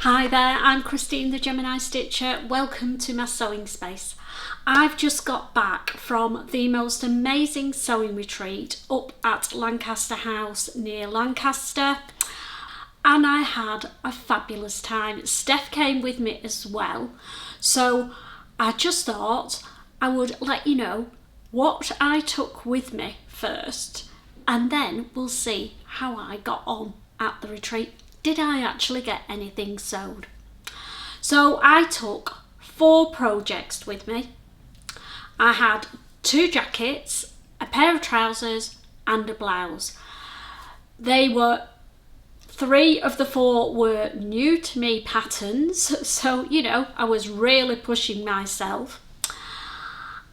Hi there, I'm Christine the Gemini Stitcher. Welcome to my sewing space. I've just got back from the most amazing sewing retreat up at Lancaster House near Lancaster, and I had a fabulous time. Steph came with me as well, so I just thought I would let you know what I took with me first, and then we'll see how I got on at the retreat. Did I actually get anything sewed? So I took 4 projects with me. I had 2 jackets, a pair of trousers and a blouse. 3 of the 4 were new to me patterns, so I was really pushing myself.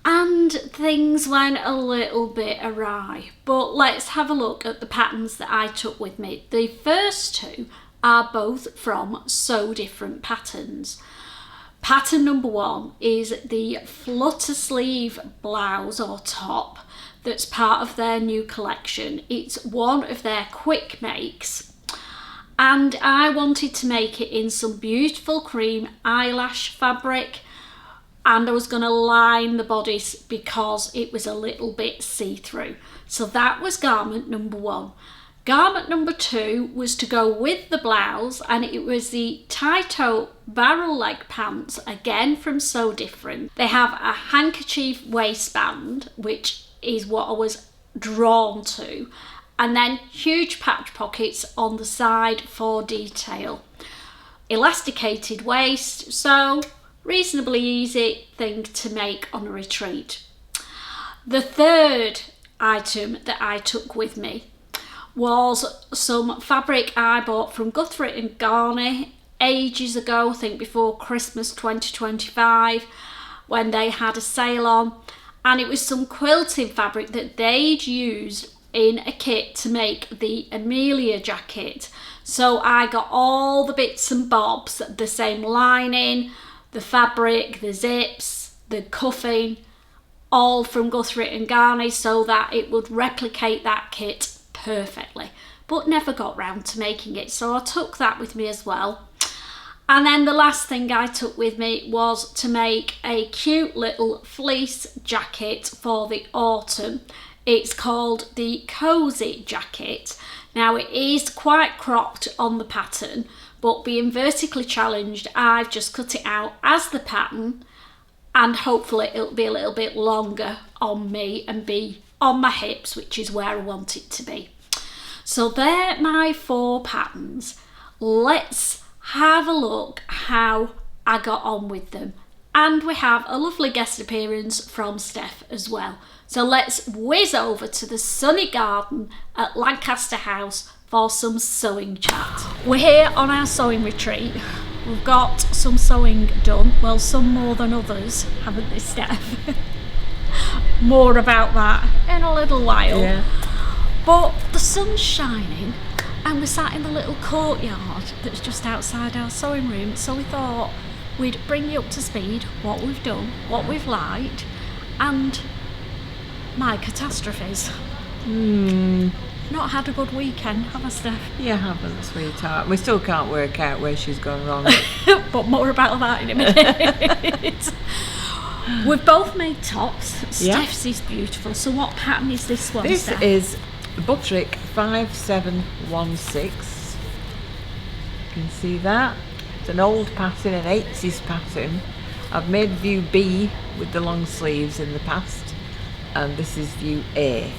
And things went a little bit awry, but let's have a look at the patterns that I took with me. The first 2 are both from So Different Patterns. Pattern number 1 is the Flutter sleeve blouse or top that's part of their new collection. It's one of their quick makes, and I wanted to make it in some beautiful cream eyelash fabric, and I was going to line the bodice because it was a little bit see-through. So that was garment number 1. Garment number 2 was to go with the blouse, and it was the Tyto barrel leg pants, again from So Different. They have a handkerchief waistband, which is what I was drawn to, and then huge patch pockets on the side for detail. Elasticated waist, so reasonably easy thing to make on a retreat. The third item that I took with me was some fabric I bought from Guthrie and Garney ages ago, I think before Christmas 2025, when they had a sale on, and it was some quilting fabric that they'd used in a kit to make the Amelia jacket. So I got all the bits and bobs, the same lining, the fabric, the zips, the cuffing, all from Guthrie and Garney, so that it would replicate that kit perfectly, but never got round to making it, so I took that with me as well. And then the last thing I took with me was to make a cute little fleece jacket for the autumn. It's called the Cozi jacket. Now it is quite cropped on the pattern, but being vertically challenged, I've just cut it out as the pattern, and hopefully it'll be a little bit longer on me and be on my hips, which is where I want it to be. So they're my 4 patterns. Let's have a look how I got on with them. And we have a lovely guest appearance from Steph as well. So let's whiz over to the sunny garden at Lancaster House for some sewing chat. We're here on our sewing retreat. We've got some sewing done. Well, some more than others, haven't they, Steph? More about that in a little while. Yeah. But the sun's shining, and we're sat in the little courtyard that's just outside our sewing room, so we thought we'd bring you up to speed, what we've done, what we've liked, and my catastrophes. Not had a good weekend, have I, Steph? You haven't, sweetheart. We still can't work out where she's gone wrong. But more about that in a minute. We've both made tops. Yeah. Steph's is beautiful. So what pattern is this one, This Steph? is Buttrick 5716. You can see that. It's an old pattern, an 80s pattern. I've made view B with the long sleeves in the past, and this is view A.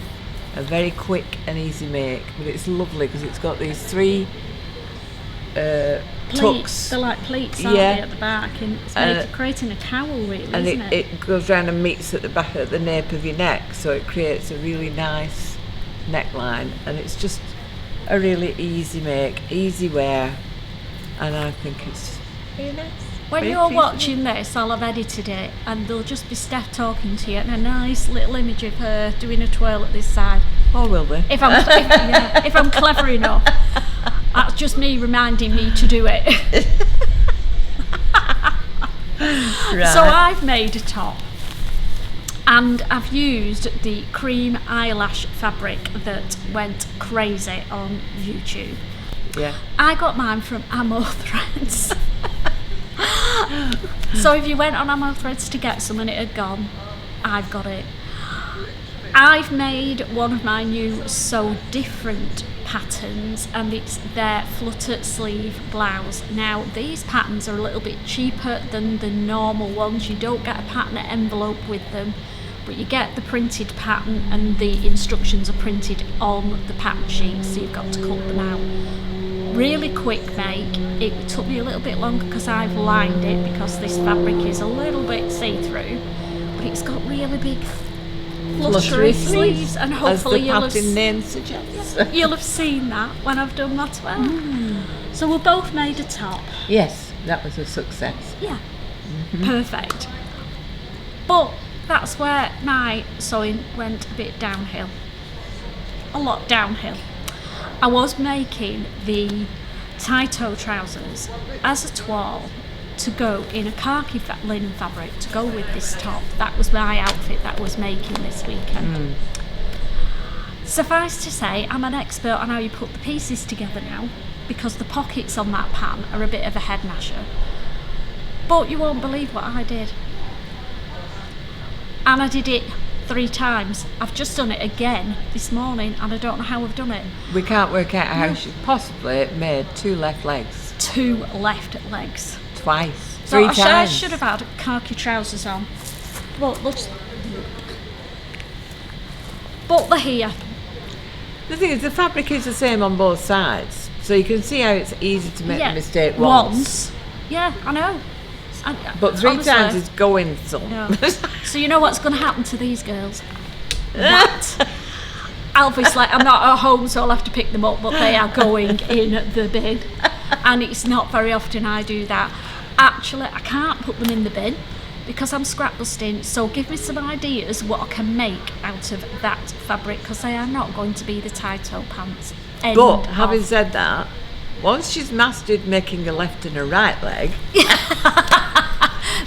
A very quick and easy make, but it's lovely because it's got these 3 Pleats. tucks. They're like pleats, aren't Yeah. they, at the back, and it's creating a cowl, really, And isn't it? it goes round and meets at the back at the nape of your neck, so it creates a really nice neckline, and it's just a really easy make, easy wear, and I think it's really nice. When Very you're pleasing. watching this, I'll have edited it, and there'll just be Steph talking to you, and a nice little image of her doing a twirl at this side. Or will we? If I'm clever enough. That's just me reminding me to do it. Right. So I've made a top, and I've used the cream eyelash fabric that went crazy on YouTube. Yeah. I got mine from Ammo Threads. So if you went on Ammo Threads to get some and it had gone, I've got it. I've made one of my new So Different patterns, and it's their Flutter sleeve blouse. Now these patterns are a little bit cheaper than the normal ones. You don't get a pattern envelope with them, but you get the printed pattern and the instructions are printed on the pattern sheet, so you've got to cut them out. Really quick make. It took me a little bit longer because I've lined it, because this fabric is a little bit see-through, but it's got really big fluttery sleeves, and hopefully as the pattern name suggests. You'll have seen that when I've done that well. So we both made a top. Yes, that was a success. Yeah, perfect. But that's where my sewing went a bit downhill. A lot downhill. I was making the Tyto trousers as a toile to go in a khaki linen fabric to go with this top. That was my outfit that I was making this weekend. Suffice to say, I'm an expert on how you put the pieces together now, because the pockets on that pattern are a bit of a head masher. But you won't believe what I did. And I did it 3 times. I've just done it again this morning, and I don't know how I've done it. We can't work out how she possibly made 2 left legs. 2 left legs. Twice. So 3 times. I should have had khaki trousers on. But they're here. The thing is, the fabric is the same on both sides, so you can see how it's easy to make the mistake once. Yeah, I know. But 3 honestly, times is going some. No. So you know what's going to happen to these girls? That. Obviously, I'm not at home, so I'll have to pick them up, but they are going in the bin. And it's not very often I do that. Actually, I can't put them in the bin because I'm scrap busting, so give me some ideas what I can make out of that fabric, because they are not going to be the Tyto pants. But having said that, once she's mastered making a left and a right leg,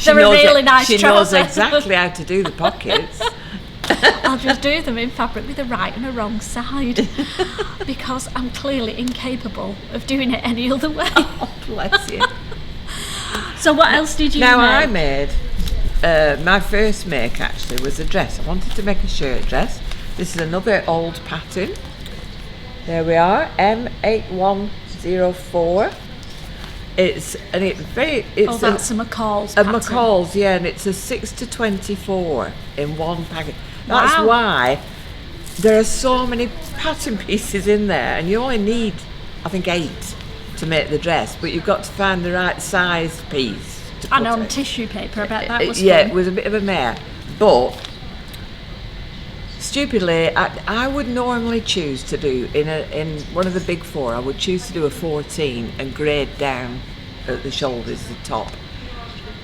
they're a really nice she trouser. knows exactly how to do the pockets. I'll just do them in fabric with a right and a wrong side, because I'm clearly incapable of doing it any other way. Oh, bless you. So what else did you make? I made, my first make actually was a dress. I wanted to make a shirt dress. This is another old pattern. There we are, M8104. It's that's a McCall's a pattern. McCall's, yeah, and it's a 6-24 in one packet. Wow. That's why there are so many pattern pieces in there, and you only need, I think, 8 to make the dress, but you've got to find the right size piece to put And on it. tissue paper, I bet that was Yeah, fun. it was a bit of a mare, but stupidly, I would normally choose to do in one of the big 4. I would choose to do a 14 and grade down at the shoulders, the top.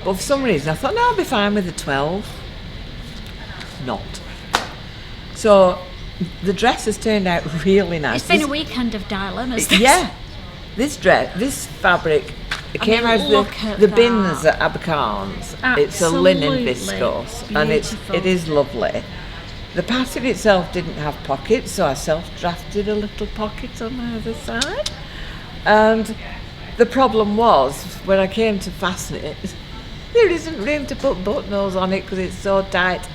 But for some reason, I thought, no, I'll be fine with a 12. Not. So the dress has turned out really nice. It's been a weekend of dilemmas. Yeah, this fabric. It came out of the bins at Abercarn's. It's a linen viscose, and it is lovely. The pattern itself didn't have pockets, so I self-drafted a little pocket on the other side. And the problem was, when I came to fasten it, there isn't room to put buttonholes on it because it's so tight.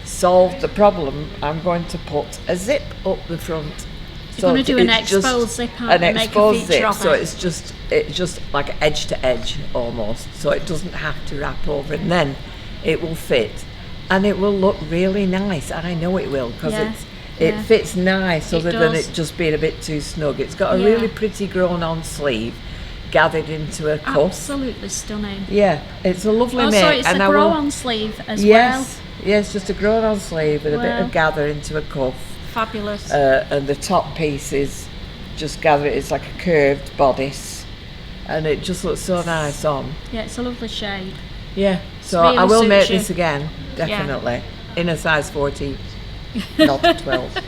Solved the problem. I'm going to put a zip up the front. You're going to do an exposed zip and an make exposed a feature zip, of so it. it's just like edge to edge almost, so it doesn't have to wrap over, and then it will fit. And it will look really nice. I know it will, because it fits nice other than it just being a bit too snug. It's got a really pretty grown-on sleeve gathered into a cuff. Absolutely stunning. Yeah, it's a lovely make. So it's and a grow-on sleeve as well. Yes, just a grown-on sleeve with a bit of gather into a cuff. Fabulous. And the top piece is just gather. It's like a curved bodice, and it just looks so nice on. Yeah, it's a lovely shape. Yeah, so really I will make you. this again, definitely, in a size 14, not 12.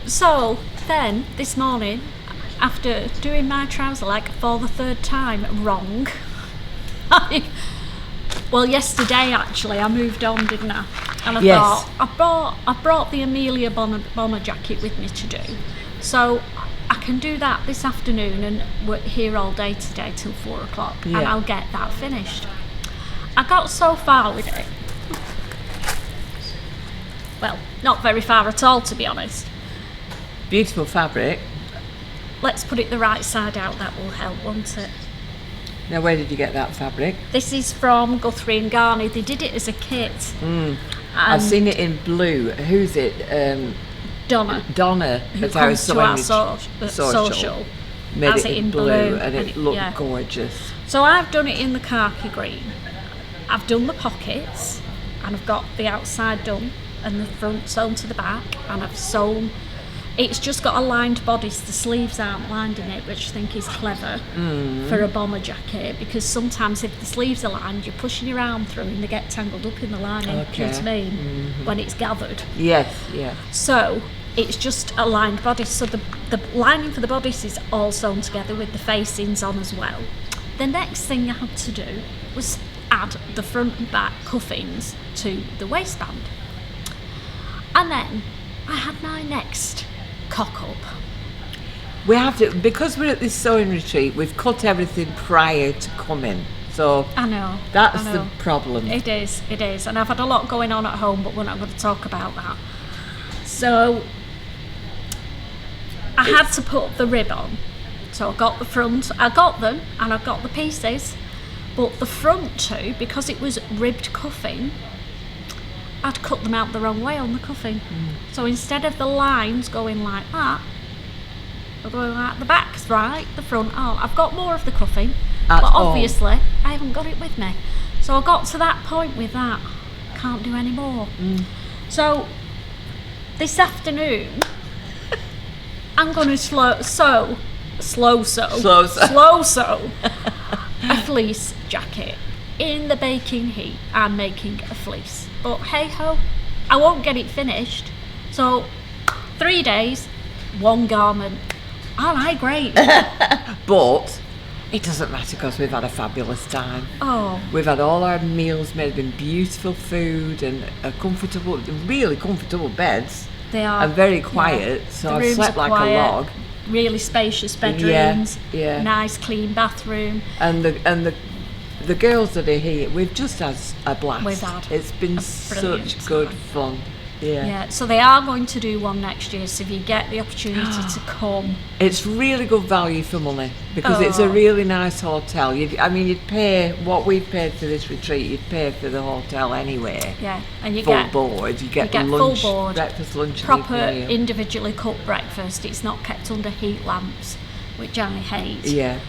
So then, this morning, after doing my trouser leg for the 3rd time wrong, well, yesterday actually I moved on, didn't I? And I thought I brought the Amelia bomber jacket with me to do, So I can do that this afternoon, and we're here all day today till 4 o'clock, and I'll get that finished. I got so far with it. Well, not very far at all, to be honest. Beautiful fabric. Let's put it the right side out, that will help, won't it? Now, where did you get that fabric? This is from Guthrie and Garney. They did it as a kit. I've seen it in blue. Who's it? Donna, who as I was comes to our sewing social, made has it in blue, and it looked gorgeous. So I've done it in the khaki green. I've done the pockets, and I've got the outside done, and the front sewn to the back, and I've sewn. It's just got a lined bodice. The sleeves aren't lined in it, which I think is clever for a bomber jacket, because sometimes if the sleeves are lined, you're pushing your arm through and they get tangled up in the lining. Do you know what I mean? When it's gathered. Yes, yeah. So it's just a lined bodice. So the lining for the bodice is all sewn together with the facings on as well. The next thing I had to do was add the front and back cuffings to the waistband. And then I had my next cock up. We have to, because we're at this sewing retreat, we've cut everything prior to coming. So I know. That's the problem. It is. And I've had a lot going on at home, but we're not going to talk about that. So I had to put the rib on. So I got the front, I got them, and I got the pieces. But the front two, because it was ribbed cuffing, I'd cut them out the wrong way on the cuffing. So instead of the lines going like that, they're going like the back's right, the front out. I've got more of the cuffing, but obviously I haven't got it with me. So I got to that point with that. Can't do any more. So this afternoon, I'm going to slow sew a fleece jacket. In the baking heat, I'm making a fleece. But hey ho, I won't get it finished. So 3 days, one garment. All right, great. But it doesn't matter because we've had a fabulous time. Oh. We've had all our meals made in beautiful food and really comfortable beds. They are. And very quiet, so I've slept like a log. Really spacious bedrooms. Yeah. Nice clean bathroom. And the girls that are here, we've just had a blast. We've had it's been such good fun. Yeah. So they are going to do one next year, so if you get the opportunity to come. It's really good value for money because it's a really nice hotel. You'd pay what we've paid for this retreat, you'd pay for the hotel anyway. Yeah, and you get board, you get lunch, full board, breakfast, lunch, proper individually cooked breakfast. It's not kept under heat lamps, which I hate. Yeah.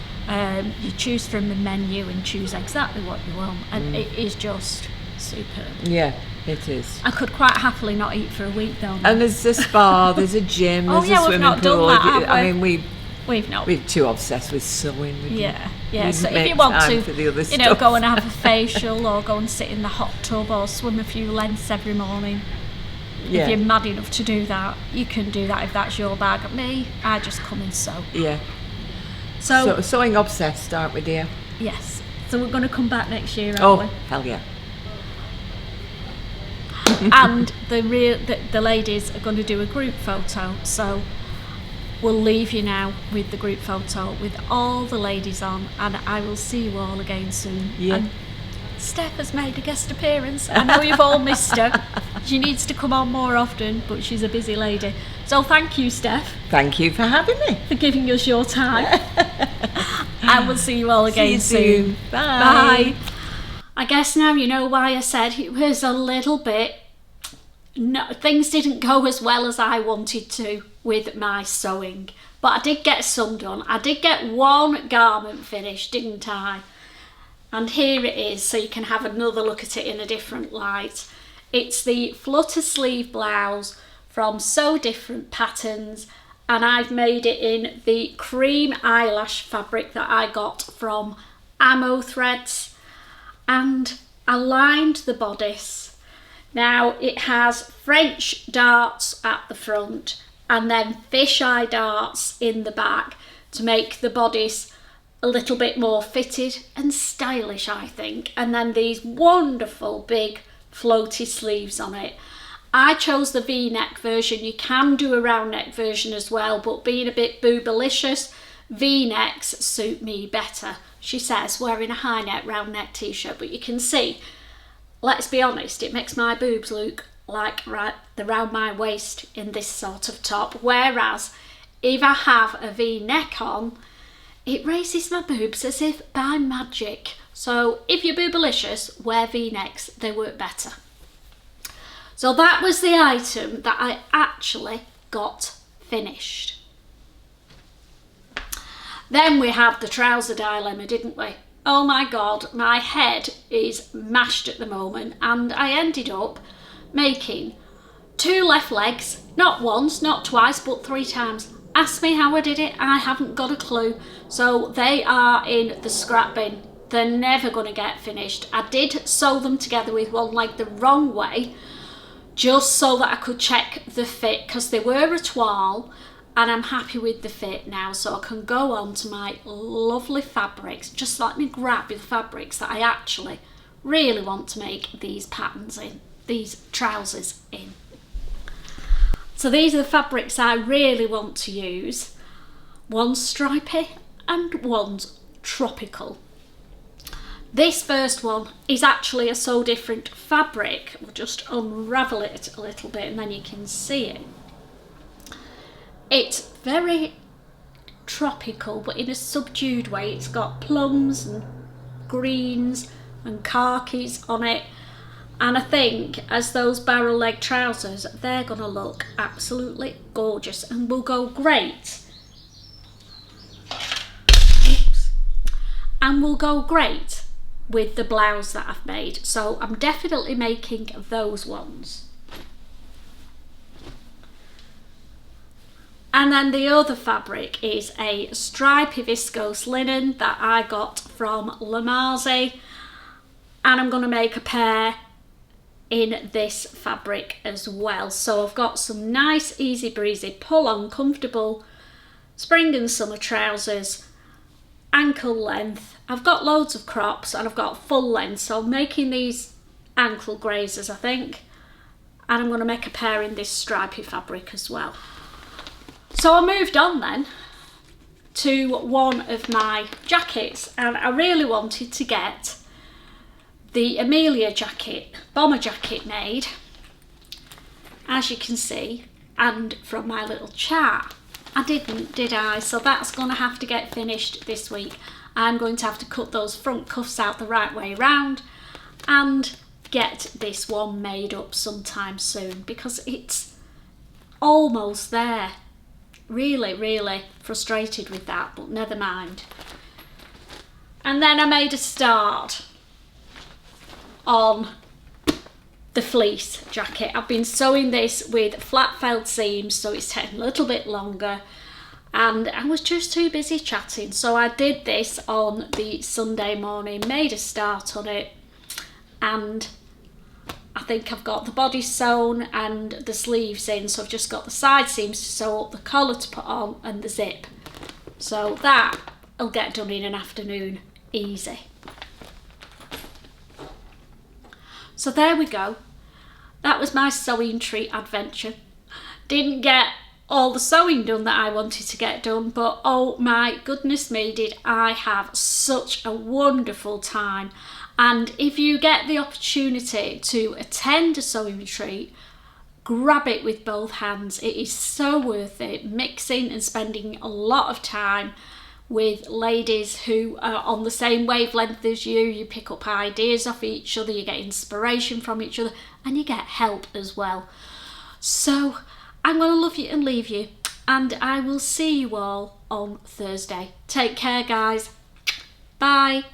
You choose from the menu and choose exactly what you want, and it is just superb. Yeah, it is. I could quite happily not eat for a week though. And there's a spa, there's a gym, there's a swimming not pool. Done that, I mean, we've not. We're too obsessed with sewing. Yeah. So if you want to, go and have a facial or go and sit in the hot tub or swim a few lengths every morning. Yeah. If you're mad enough to do that, you can do that if that's your bag. Me, I just come and sew. Yeah. So sewing obsessed, aren't we, dear? Yes. So we're going to come back next year, aren't we? Oh, hell yeah. And the ladies are going to do a group photo. So we'll leave you now with the group photo with all the ladies on, and I will see you all again soon. Yeah. And Steph has made a guest appearance. I know you've all missed her. She needs to come on more often, but she's a busy lady. So thank you, Steph. Thank you for having me. For giving us your time. And we'll see you all again soon. Bye. Bye. I guess now you know why I said it was a little bit... No, things didn't go as well as I wanted to with my sewing. But I did get some done. I did get one garment finished, didn't I? And here it is, so you can have another look at it in a different light. It's the Flutter sleeve blouse from So Different Patterns, and I've made it in the cream eyelash fabric that I got from Ammo Threads, and I lined the bodice. Now it has French darts at the front and then fisheye darts in the back to make the bodice a little bit more fitted and stylish, I think, and then these wonderful big floaty sleeves on it. I chose the V-neck version. You can do a round neck version as well, but being a bit boobalicious, V-necks suit me better, she says, wearing a high neck round neck t-shirt. But you can see, let's be honest, it makes my boobs look like around my waist in this sort of top, whereas if I have a V-neck on, it raises my boobs as if by magic. So if you're boobalicious, wear V-necks, they work better. So that was the item that I actually got finished. Then we had the trouser dilemma, didn't we? Oh my God, my head is mashed at the moment, and I ended up making 2 left legs, not once, not twice, but 3 times. Ask me how I did it, I haven't got a clue. So they are in the scrap bin. They're never going to get finished. I did sew them together with one leg the wrong way, just so that I could check the fit, because they were a toile, and I'm happy with the fit now, so I can go on to my lovely fabrics. Just let me grab the fabrics that I actually really want to make these patterns in, these trousers in. So these are the fabrics I really want to use. One's stripy and one's tropical. This first one is actually a so different fabric. We'll just unravel it a little bit and then you can see it. It's very tropical, but in a subdued way. It's got plums and greens and khakis on it. And I think as those barrel leg trousers, they're going to look absolutely gorgeous and will go great. Oops. And will go great with the blouse that I've made. So I'm definitely making those ones. And then the other fabric is a stripy viscose linen that I got from Lamazi, and I'm going to make a pair in this fabric as well. So I've got some nice easy breezy pull on comfortable spring and summer trousers, ankle length. I've got loads of crops and I've got full length, so I'm making these ankle grazers I think, and I'm going to make a pair in this stripy fabric as well. So I moved on then to one of my jackets, and I really wanted to get the Amelia jacket, bomber jacket made, as you can see, and from my little chart. I didn't, did I? So that's going to have to get finished this week. I'm going to have to cut those front cuffs out the right way round and get this one made up sometime soon, because it's almost there. Really frustrated with that, but never mind. And then I made a start on the fleece jacket. I've been sewing this with flat felt seams, so it's taken a little bit longer, and I was just too busy chatting, so I did this on the Sunday morning, made a start on it, and I think I've got the body sewn and the sleeves in, so I've just got the side seams to sew up, the collar to put on, and the zip. So that'll get done in an afternoon, easy. So there we go. That was my sewing treat adventure. Didn't get all the sewing done that I wanted to get done, but oh my goodness me, did I have such a wonderful time. And if you get the opportunity to attend a sewing retreat, grab it with both hands. It is so worth it, mixing and spending a lot of time with ladies who are on the same wavelength as you. You pick up ideas off each other, you get inspiration from each other, and you get help as well. So I'm going to love you and leave you, and I will see you all on Thursday. Take care, guys. Bye.